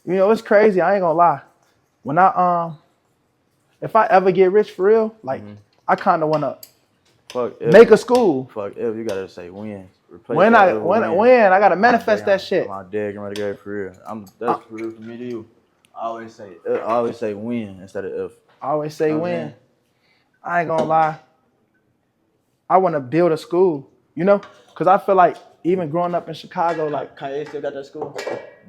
You know, it's crazy. I ain't gonna lie. When if I ever get rich for real, like I kind of wanna make a school. Fuck if you gotta say when. When I gotta manifest that shit. My dad getting ready to go for real. That's for real for me to you. I always say when instead of if. I always say when. I ain't gonna lie. I want to build a school, you know, because I feel like even growing up in Chicago, like Kanye still got that school.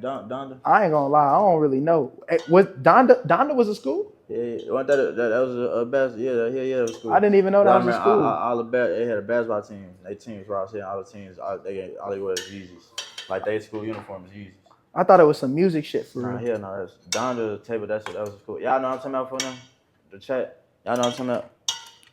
Donda. I ain't gonna lie, I don't really know. Was Donda was a school? Yeah. That was a best. Yeah, it was school. I didn't even know that was a school. All they had a basketball team. They teams were out here. All the teams, all they wear is Yeezys. Like they school uniform is Yeezys. I thought it was some music shit for real. Hell no, that's Donda table. That was cool. Y'all know what I'm talking about for them? The chat. Y'all know what I'm talking about?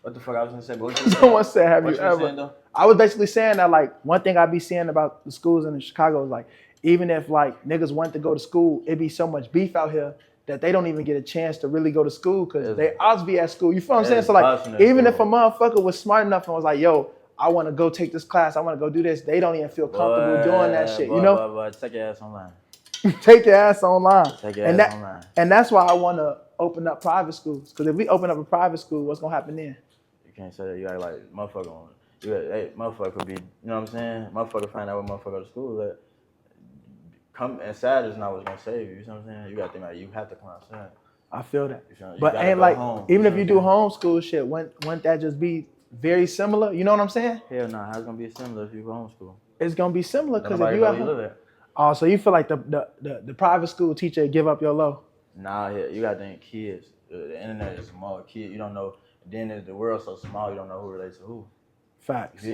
What the fuck I was gonna say? But Someone said, "Have you ever?" I was basically saying that like one thing I be seeing about the schools in Chicago is like even if like niggas want to go to school, it be so much beef out here that they don't even get a chance to really go to school because they ought be at school. You feel what I'm saying? So like even if a motherfucker was smart enough and was like, "Yo, I want to go take this class, I want to go do this," they don't even feel comfortable doing that shit. You know? Take your ass online. Take your ass online. Take your ass online. And that's why I want to open up private schools. Because if we open up a private school, what's gonna happen then? You can't say that. You act like motherfucker on it. Hey, motherfucker could be, you know what I'm saying? Motherfucker find out what motherfucker go to school. That come inside is not what's gonna save you. You know what I'm saying? You gotta think about it. You have to come outside. I feel that. But ain't like home, even if you do homeschool shit, wouldn't that just be very similar? You know what I'm saying? Hell no. How's it gonna be similar if you go homeschool? It's gonna be similar because if you at oh, so you feel like the private school teacher give up your low? Nah, you gotta think kids. The internet is small. Kid, you don't know. Then the world's so small, you don't know who relates to who. Facts.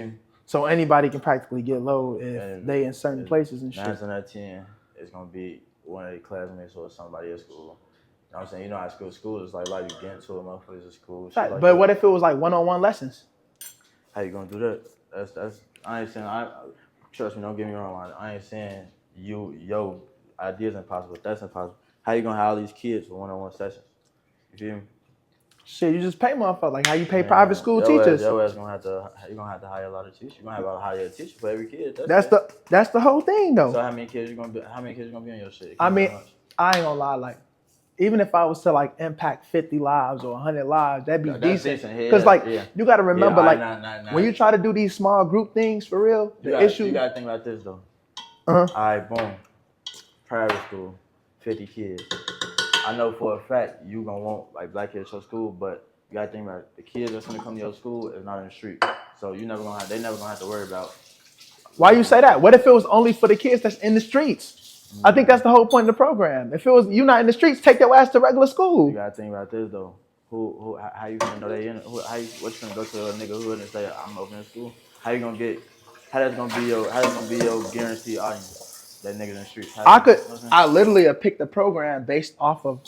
So anybody can practically get low if they in certain places and shit. 9 out of 10, it's gonna be one of their classmates or somebody at school. You know what I'm saying? You know how school is like you get into a motherfuckers at school. Right. Like but what if it was like one-on-one lessons? How you gonna do that? That's I ain't saying trust me, don't get me wrong. I ain't saying your idea's impossible. That's impossible. How you gonna have all these kids for one-on-one sessions? You feel me? Shit, you just pay motherfuckers like how you pay private school teachers. Your ass gonna have to hire a lot of teachers. You're gonna have to hire a teacher for every kid. That's the whole thing though. So how many kids you gonna be on your shit? I mean, I ain't gonna lie, like even if I was to like impact 50 lives or 100 lives, that'd be decent. Because you gotta remember when you try to do these small group things for real, you gotta think about this though. All right, boom. Private school, 50 kids. I know for a fact you gonna want like black kids to your school, but you gotta think about it. The kids that's gonna come to your school is not in the street, so they never gonna have to worry about. Why you say that? What if it was only for the kids that's in the streets? I think that's the whole point of the program. If it was you not in the streets, take your ass to regular school. You gotta think about this though. How you gonna know they in? What you gonna go to a nigga hood and say I'm opening a school? How that's gonna be your guaranteed audience? That niggas in the streets. I literally have picked a program based off of,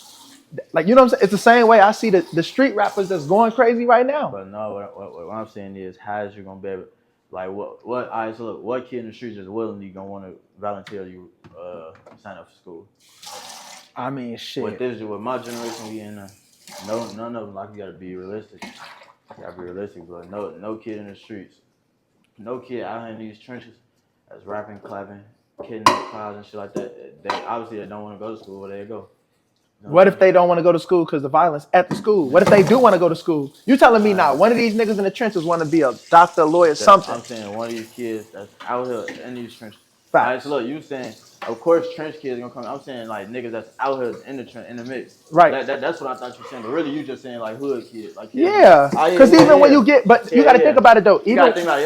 like, you know what I'm saying? It's the same way I see the street rappers that's going crazy right now. But no, what I'm saying is, how is you gonna be able, like, what kid in the streets is willingly gonna want to volunteer you sign up for school? I mean, shit. With my generation, we in there. None of them, like, you gotta be realistic. But no kid in the streets, no kid out here in these trenches that's rapping, clapping, kidnap cars and shit like that. They obviously don't want to go to school. Where they go? You know what if they don't want to go to school because of violence at the school? What if they do want to go to school? You telling me now? One of these niggas in the trenches want to be a doctor, lawyer, something? I'm saying one of these kids that's out here in these trenches. Facts. All right, so look, you saying, of course, trench kids are gonna come. I'm saying like niggas that's out here in the trench, in the mix. Right. That's what I thought you were saying. But really, you just saying like hood kids. Like yeah. Because when you get, but you got to think about it though. You got to think about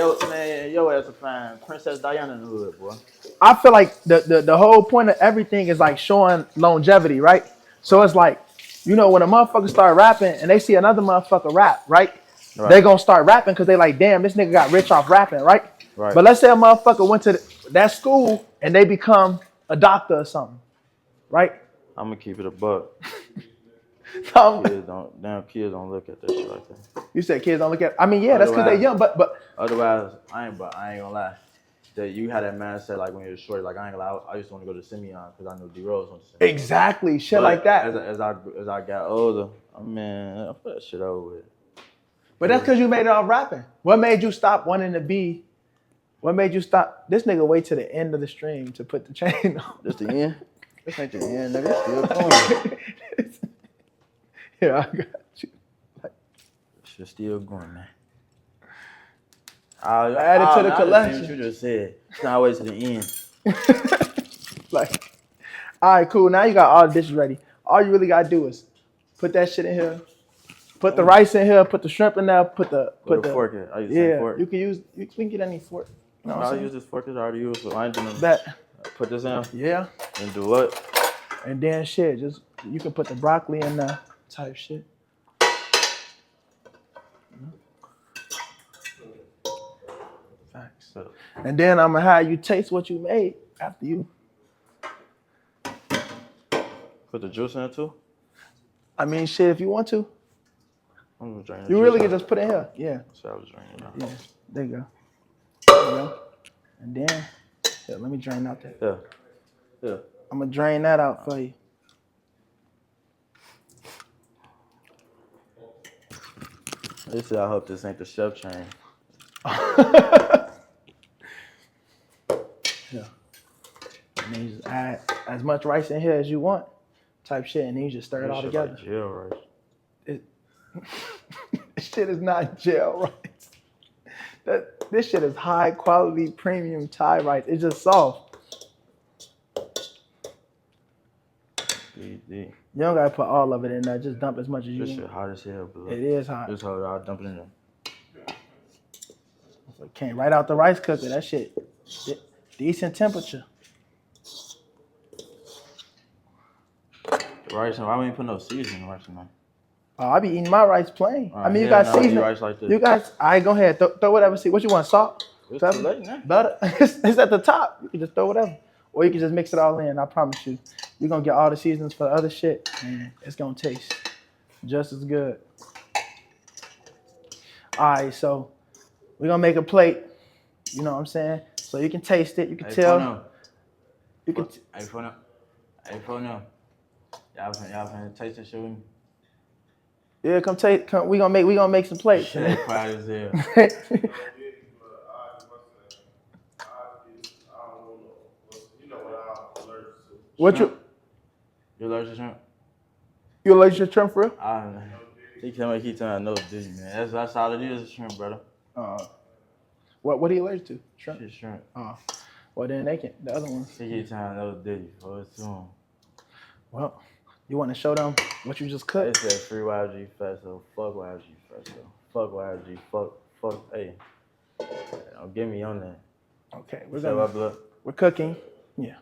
yo ass a fine Princess Diana in the hood, boy. I feel like the whole point of everything is like showing longevity, right? So it's like, you know, when a motherfucker start rapping and they see another motherfucker rap, right? They gonna start rapping because they like, damn, this nigga got rich off rapping, right? But let's say a motherfucker went to that school and they become a doctor or something, right? I'm gonna keep it a buck. Kids don't look at that shit like that. You said kids don't look at. I mean, yeah, that's because they're young, but otherwise, I ain't gonna lie. That you had that mindset like when you were short. Like I ain't gonna lie, I used to want to go to Simeon because I knew D Rose went to Simeon. Exactly, shit like that. As I got older, I put that shit over with. But that's because you made it off rapping. What made you stop wanting to be? What made you stop? This nigga wait to the end of the stream to put the chain on. Just the end? This ain't the end, nigga. It's still going. Yeah, I got you. Shit's still going, man. Add it to the collection. What you just said. It's not always to the end. Like, all right, cool. Now you got all the dishes ready. All you really gotta do is put that shit in here. Put the rice in here. Put the shrimp in there. Put the fork in. I use the yeah. fork. You can get any fork. You know I'll use this fork that I already used. So I ain't doing that. Put this in. Yeah. And do what? And then shit, just you can put the broccoli in there type shit. Facts. And then I'm gonna have you taste what you made after you. Put the juice in it too? I mean, shit, if you want to. I'm gonna drain the you juice really out. can just put it here. Yeah. So I was draining it out. Yeah. There you go. There you go. And then, yeah, let me drain out that. Yeah. Yeah. I'm gonna drain that out for you. This is, I hope this ain't the chef chain. Yeah. And then you just add as much rice in here as you want, type shit, and then you just stir it all together. Like jail rice. This shit is not gel rice. This shit is high quality premium Thai rice. It's just soft. You don't gotta put all of it in there. Just dump as much as you want. This shit hot as hell, bro. It is hot. This hot, I'll dump it in there. So it came right out the rice cooker. That shit, decent temperature. The rice, why we ain't put no seasoning in the rice in there? Oh, I be eating my rice plain. Right, I mean, you got seasoning. Rice like this. You guys, all right, go ahead. Throw whatever. See, what you want? Salt? It's pepper, too late now. butter? It's at the top. You can just throw whatever. Or you can just mix it all in. I promise you. You're going to get all the seasonings for the other shit. And it's going to taste just as good. All right, so we're going to make a plate. You know what I'm saying? So you can taste it. You can tell. You can. Hey, for now. Y'all finna taste this shit with me? Yeah, come taste. Come, we gonna make some plates. Shit, quiet as hell. What you allergic to shrimp? You allergic to shrimp for real? He keep telling me no Disney, man. That's all it is, shrimp, brother. What are you allergic to? Shrimp. Shit, shrimp. Well then they can the other ones. He keep telling me no Disney. Well, you want to show them what you just cooked? It said free YG Festo. Fuck YG Festo. Fuck YG. Fuck. Hey, don't get me on that. Okay, we're cooking. Yeah.